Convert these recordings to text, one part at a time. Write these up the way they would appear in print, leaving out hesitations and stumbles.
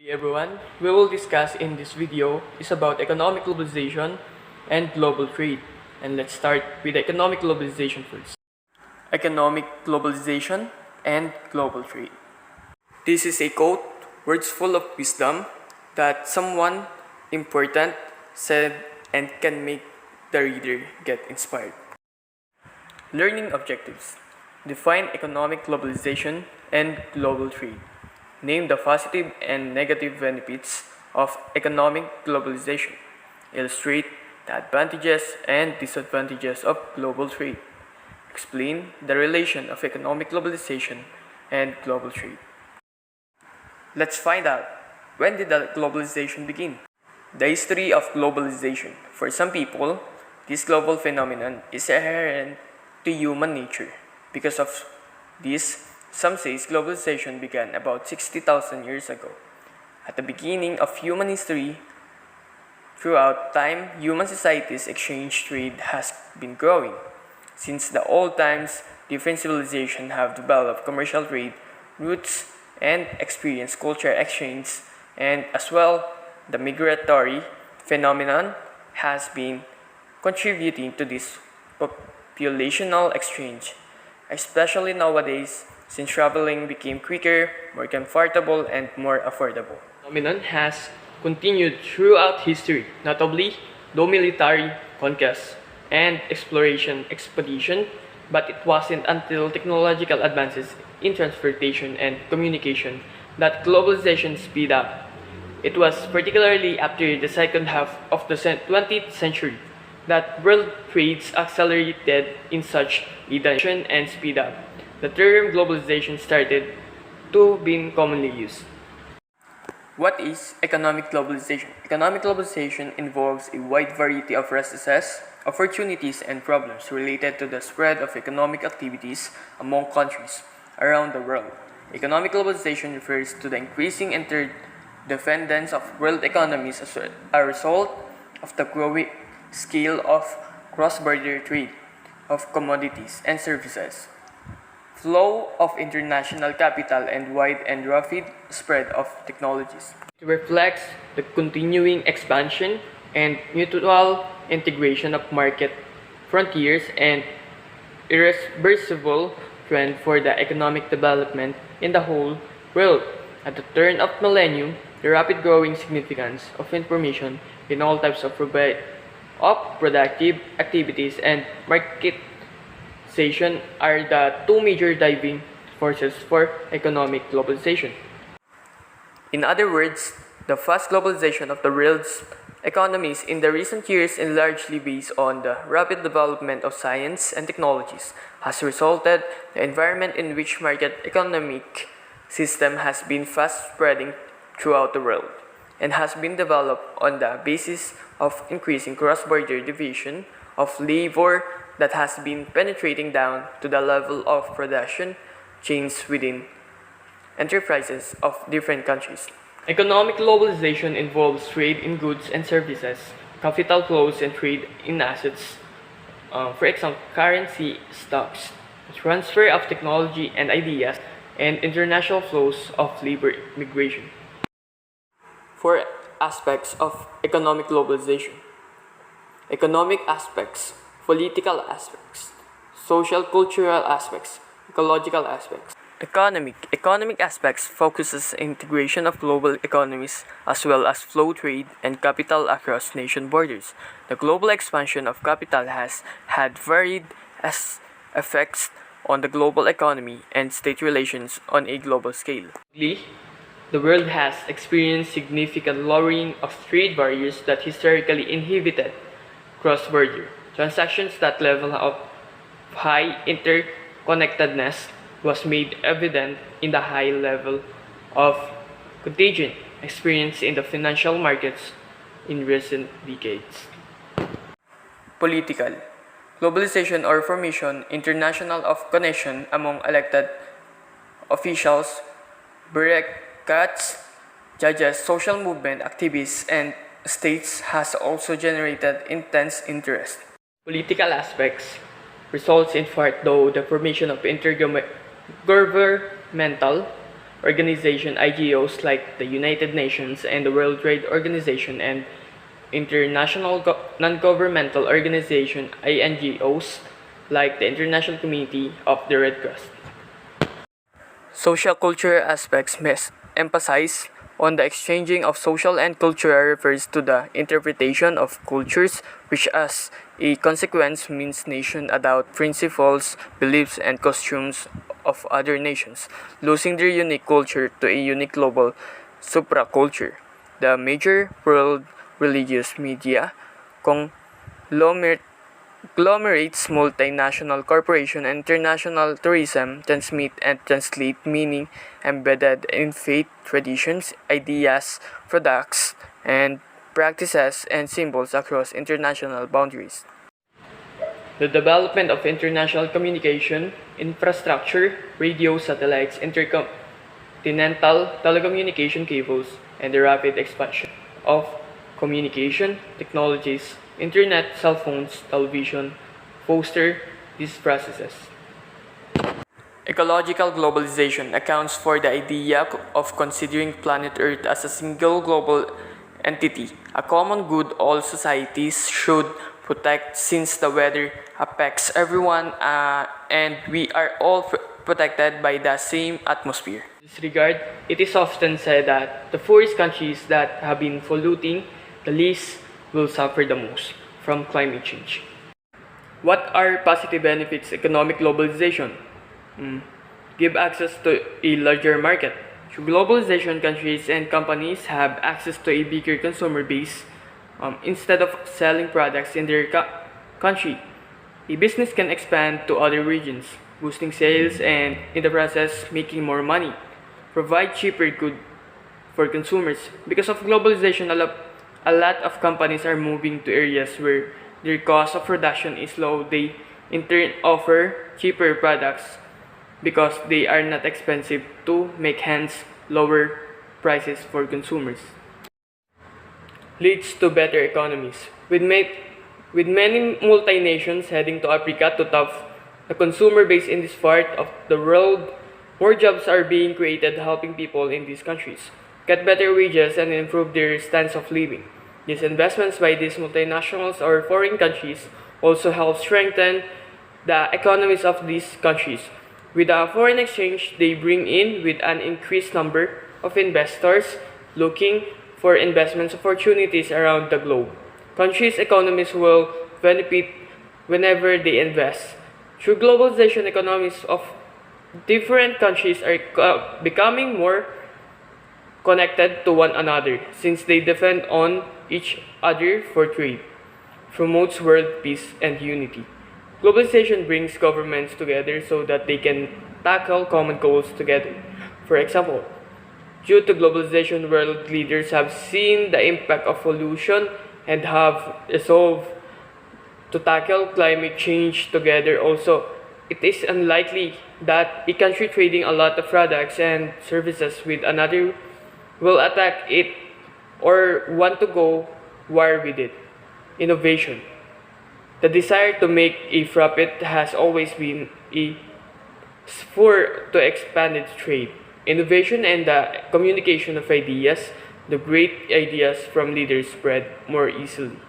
Hey everyone, we will discuss in this video is about economic globalization and global trade. And let's start with economic globalization first. Economic globalization and global trade. This is a quote, words full of wisdom that someone important said and can make the reader get inspired. Learning objectives. Define economic globalization and global trade. Name the positive and negative benefits of economic globalization. Illustrate the advantages and disadvantages of global trade. Explain the relation of economic globalization and global trade. Let's find out, when did the globalization begin? The history of globalization. For some people, this global phenomenon is inherent to human nature. Because of this, some say globalization began about 60,000 years ago. At the beginning of human history, throughout time, human societies' exchange trade has been growing. Since the old times, different civilizations have developed commercial trade routes and experienced culture exchange, and as well, the migratory phenomenon has been contributing to this populational exchange, especially nowadays since traveling became quicker, more comfortable, and more affordable. Phenomenon has continued throughout history, notably though military conquest and exploration expedition, but it wasn't until technological advances in transportation and communication that globalization speed up. It was particularly after the second half of the 20th century that world trades accelerated in such a direction and speed up. The term globalization started to be commonly used. What is economic globalization? Economic globalization involves a wide variety of resources, opportunities, and problems related to the spread of economic activities among countries around the world. Economic globalization refers to the increasing interdependence of world economies as a result of the growing scale of cross-border trade of commodities and services, flow of international capital, and wide and rapid spread of technologies. It reflects the continuing expansion and mutual integration of market frontiers and irreversible trend for the economic development in the whole world. At the turn of millennium, the rapid growing significance of information in all types of productive activities and marketization are the two major driving forces for economic globalization. In other words, the fast globalization of the world's economies in the recent years is largely based on the rapid development of science and technologies has resulted the environment in which market economic system has been fast spreading throughout the world and has been developed on the basis of increasing cross-border division of labor that has been penetrating down to the level of production chains within enterprises of different countries. Economic globalization involves trade in goods and services, capital flows, and trade in assets, for example, currency, stocks, transfer of technology and ideas, and international flows of labor migration. Four aspects of economic globalization: economic aspects, political aspects, social cultural aspects, ecological aspects. Economic aspects focuses integration of global economies as well as flow trade and capital across nation borders. The global expansion of capital has had varied effects on the global economy and state relations on a global scale. The world has experienced significant lowering of trade barriers that historically inhibited cross-border transactions. That level of high interconnectedness was made evident in the high level of contagion experienced in the financial markets in recent decades. Political globalization or formation international of connection among elected officials, bureaucrats, judges, social movement activists, and states has also generated intense interest. Political aspects results in part though the formation of intergovernmental organization (IGOs) like the United Nations and the World Trade Organization, and international non-governmental organization (INGOs) like the International Committee of the Red Cross. Social culture aspects emphasize on the exchanging of social and cultural refers to the interpretation of cultures, which as a consequence means nation adopt principles, beliefs, and costumes of other nations, losing their unique culture to a unique global supraculture. The major world religious media conglomerate glomerates multinational corporation and international tourism transmit and translate meaning embedded in faith, traditions, ideas, products, and practices and symbols across international boundaries. The development of international communication infrastructure, radio, satellites, intercontinental telecommunication cables, and the rapid expansion of communication technologies, internet, cell phones, television, foster these processes. Ecological globalization accounts for the idea of considering planet Earth as a single global entity, a common good all societies should protect since the weather affects everyone and we are all protected by the same atmosphere. In this regard, it is often said that the poorest countries that have been polluting the least will suffer the most from climate change. What are positive benefits of economic globalization? Give access to a larger market. Through globalization, countries and companies have access to a bigger consumer base. Instead of selling products in their country, a business can expand to other regions, boosting sales and, in the process, making more money. Provide cheaper goods for consumers. Because of globalization, a lot of companies are moving to areas where their cost of production is low. They in turn offer cheaper products because they are not expensive to make, hence lower prices for consumers. Leads to better economies. With many multinations heading to Africa to tap the consumer base in this part of the world, more jobs are being created helping people in these countries get better wages and improve their standard of living. These investments by these multinationals or foreign countries also help strengthen the economies of these countries. With the foreign exchange they bring in with an increased number of investors looking for investment opportunities around the globe. Countries' economies will benefit whenever they invest. Through globalization, economies of different countries are becoming more connected to one another since they depend on each other for trade, promotes world peace and unity. Globalization brings governments together so that they can tackle common goals together. For example, due to globalization, world leaders have seen the impact of pollution and have resolved to tackle climate change together. Also, it is unlikely that a country trading a lot of products and services with another will attack it or want to go war with it. Innovation. The desire to make a profit has always been a spur to expanded trade. Innovation and the communication of ideas, the great ideas from leaders spread more easily.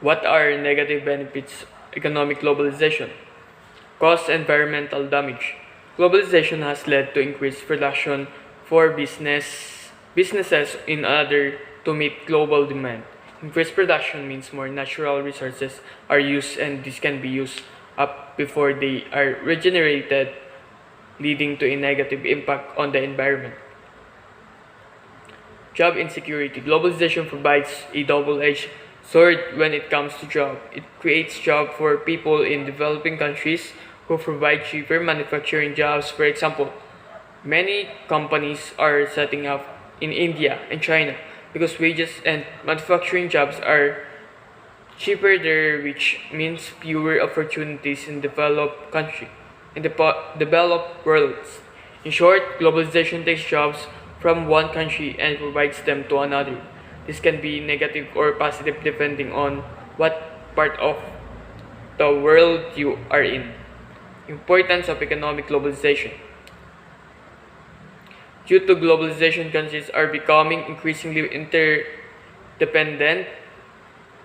What are negative benefits of economic globalization? Cause environmental damage. Globalization has led to increased production for businesses in order to meet global demand. Increased production means more natural resources are used and this can be used up before they are regenerated, leading to a negative impact on the environment. Job insecurity. Globalization provides a double-edged sword when it comes to job. It creates jobs for people in developing countries who provide cheaper manufacturing jobs. For example, many companies are setting up in India and China because wages and manufacturing jobs are cheaper there, which means fewer opportunities in developed worlds. In short, globalization takes jobs from one country and provides them to another. This can be negative or positive depending on what part of the world you are in. Importance of economic globalization. Due to globalization, countries are becoming increasingly interdependent.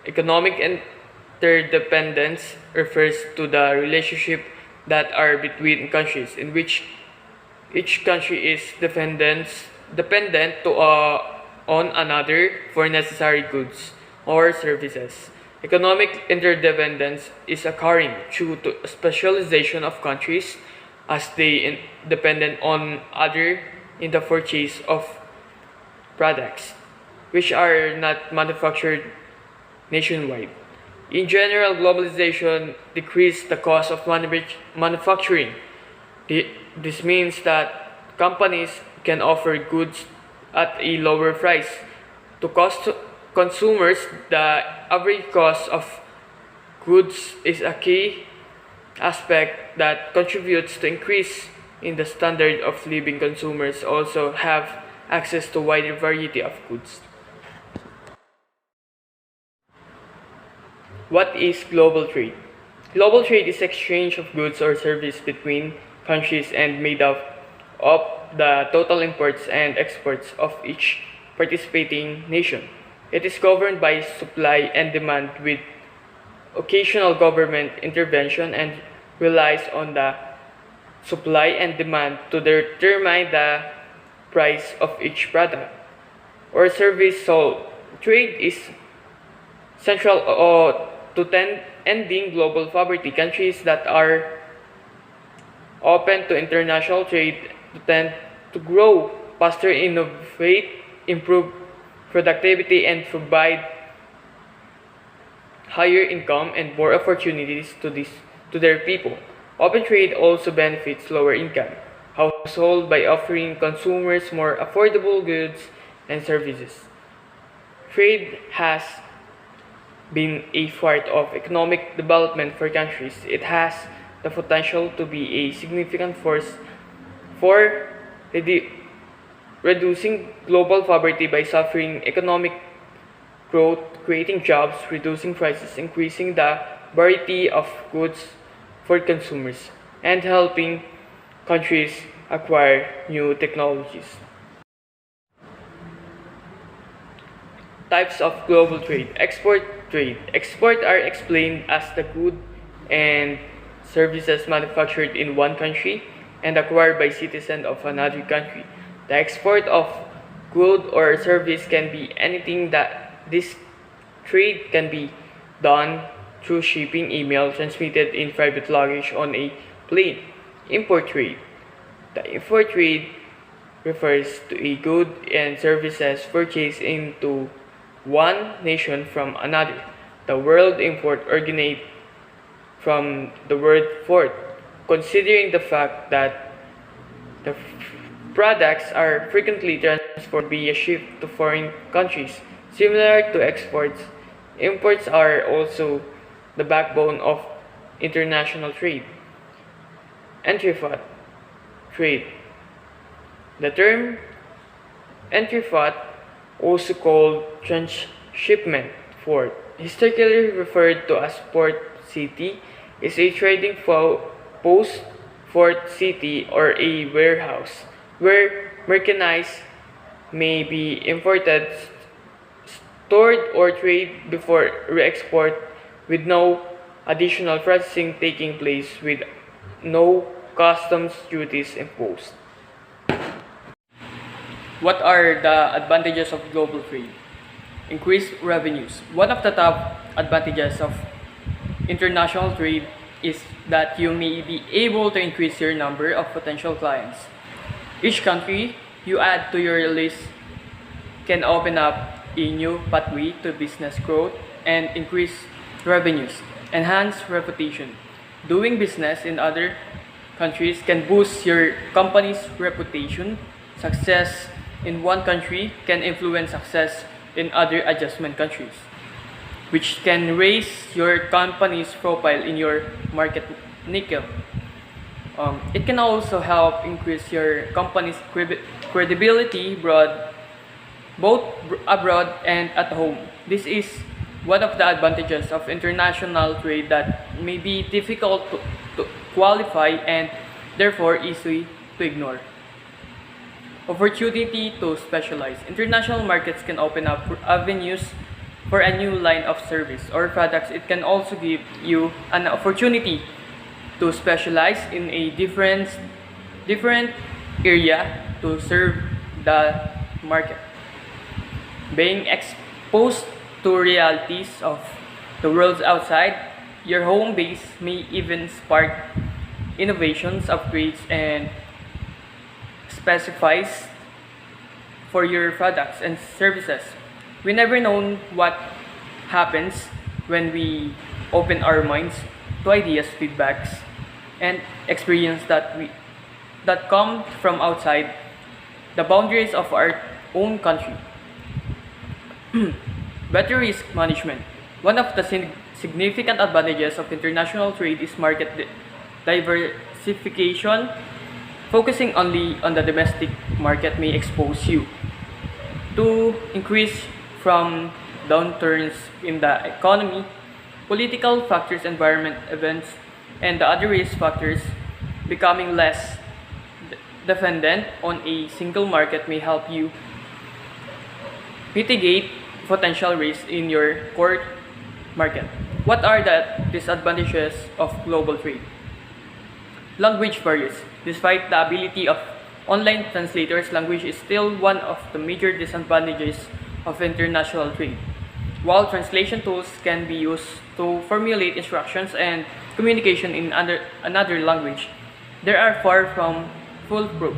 Economic interdependence refers to the relationship that are between countries in which each country is dependent on another for necessary goods or services. Economic interdependence is occurring due to specialization of countries as they dependent on other in the purchase of products which are not manufactured nationwide. In general, globalization decreased the cost of manufacturing. This means that companies can offer goods at a lower price. To consumers, the average cost of goods is a key aspect that contributes to increase in the standard of living. Consumers also have access to wider variety of goods. What is global trade? Global trade is exchange of goods or service between countries and made up of the total imports and exports of each participating nation. It is governed by supply and demand with occasional government intervention and relies on the supply and demand to determine the price of each product or service sold. Trade is central to ending global poverty. Countries that are open to international trade tend to grow faster, innovate, improve productivity, and provide higher income and more opportunities to their people. Open trade also benefits lower income households by offering consumers more affordable goods and services. Trade has been a part of economic development for countries. It has the potential to be a significant force for reducing global poverty by suffering economic growth, creating jobs, reducing prices, increasing the variety of goods for consumers, and helping countries acquire new technologies. Types of global trade. Export trade. Export are explained as the goods and services manufactured in one country and acquired by citizens of another country. The export of good or service can be anything. That this trade can be done through shipping, email, transmitted in private luggage on a plane. Import trade. The import trade refers to a good and services purchased into one nation from another. The word import originates from the word port, considering the fact that the products are frequently transported via ship to foreign countries. Similar to exports, imports are also the backbone of international trade. Entry-fat trade. The term entry-fat, also called transshipment port, historically referred to as port city, is a trading post, port city, or a warehouse where merchandise may be imported, stored, or traded before re-export with no additional processing taking place, with no customs duties imposed. What are the advantages of global trade? Increased revenues. One of the top advantages of international trade is that you may be able to increase your number of potential clients. Each country you add to your list can open up a new pathway to business growth and increase revenues, enhance reputation. Doing business in other countries can boost your company's reputation. Success in one country can influence success in other adjacent countries, which can raise your company's profile in your market nickel. It can also help increase your company's credibility both abroad and at home. This is one of the advantages of international trade that may be difficult to qualify and therefore easy to ignore. opportunity to specialize. International markets can open up avenues for a new line of service or products. It can also give you an opportunity to specialize in a different area to serve the market. Being exposed to realities of the world outside your home base may even spark innovations, upgrades, and specifies for your products and services. We never know what happens when we open our minds to ideas, feedbacks, and experience that come from outside the boundaries of our own country. Better risk management. One of the significant advantages of international trade is market diversification. Focusing only on the domestic market may expose you to increase from downturns in the economy, political factors, environment events, and the other risk factors. Becoming less dependent on a single market may help you mitigate potential risks in your core market. What are the disadvantages of global trade? Language barriers. Despite the ability of online translators, language is still one of the major disadvantages of international trade. While translation tools can be used to formulate instructions and communication in another language, they are far from foolproof.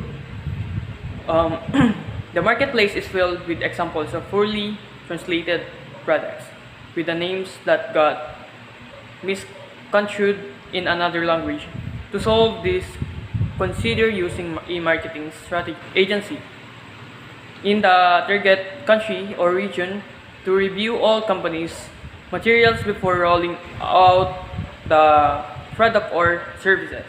Um, the marketplace is filled with examples of poorly translated products with the names that got misconstrued in another language. To solve this, consider using a marketing strategy agency in the target country or region to review all companies' materials before rolling out the product or services.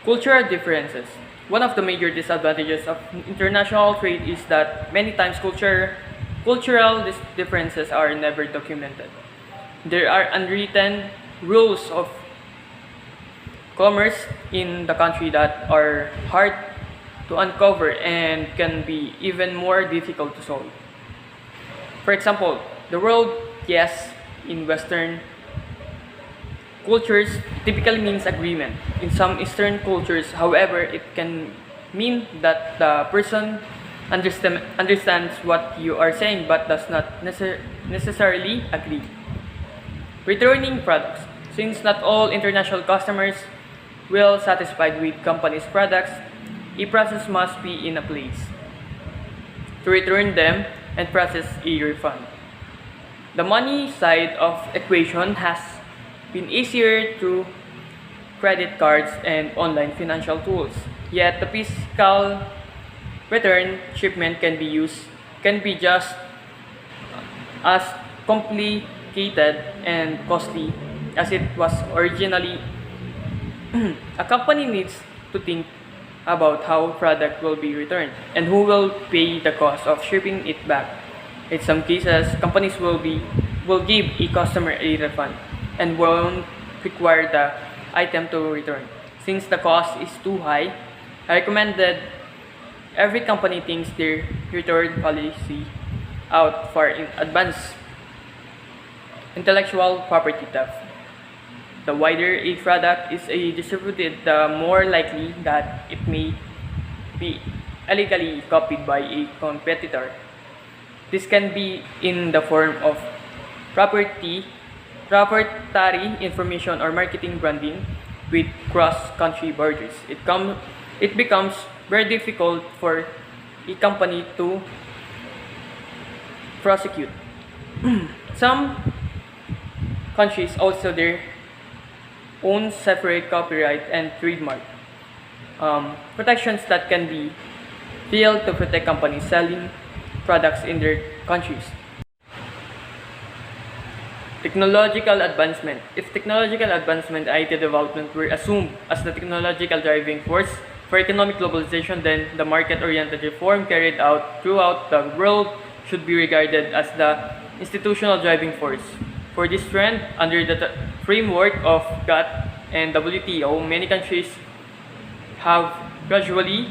Cultural differences. One of the major disadvantages of international trade is that many times cultural differences are never documented. There are unwritten rules of commerce in the country that are hard to uncover and can be even more difficult to solve. For example, the word yes in Western cultures typically means agreement. In some Eastern cultures, however, it can mean that the person understands what you are saying but does not necessarily agree. Returning products. Since not all international customers will satisfied with company's products, a process must be in a place to return them and process a refund. The money side of equation has been easier through credit cards and online financial tools. Yet the physical return shipment can be just as complicated and costly as it was originally. A company needs to think about how product will be returned and who will pay the cost of shipping it back. In some cases, companies will give a customer a refund and won't require the item to return. Since the cost is too high, I recommend that every company thinks their return policy out far in advance. Intellectual property theft. The wider a product is distributed, the more likely that it may be illegally copied by a competitor. This can be in the form of proprietary information or marketing branding with cross-country borders. It becomes very difficult for a company to prosecute. Some countries also their own separate copyright and trademark protections that can be built to protect companies selling products in their countries. Technological advancement. If technological advancement and IT development were assumed as the technological driving force for economic globalization, then the market-oriented reform carried out throughout the world should be regarded as the institutional driving force. For this trend, under the framework of GATT and WTO, many countries have gradually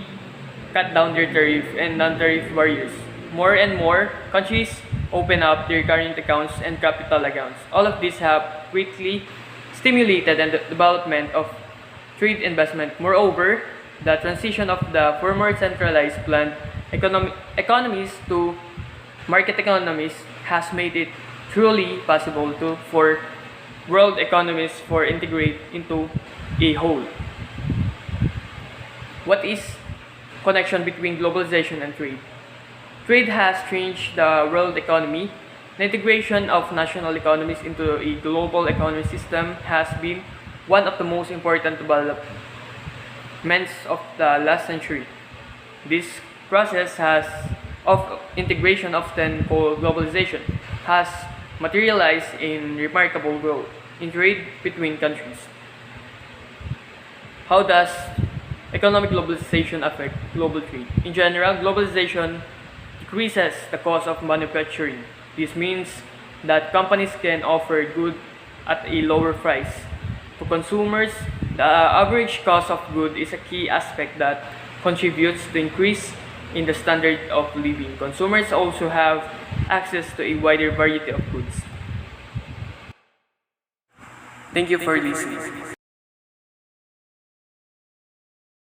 cut down their tariff and non-tariff barriers. More and more countries open up their current accounts and capital accounts. All of these have greatly stimulated the development of trade investment. Moreover, the transition of the former centralized planned economies to market economies has made it truly possible for world economies for integrate into a whole. What is connection between globalization and trade? Trade has changed the world economy. The integration of national economies into a global economic system has been one of the most important developments of the last century. This process of integration, often called globalization, has materialized in remarkable growth in trade between countries. How does economic globalization affect global trade? In general, globalization decreases the cost of manufacturing. This means that companies can offer goods at a lower price. To consumers, the average cost of goods is a key aspect that contributes to increase in the standard of living. Consumers also have access to a wider variety of goods. Thank you for listening.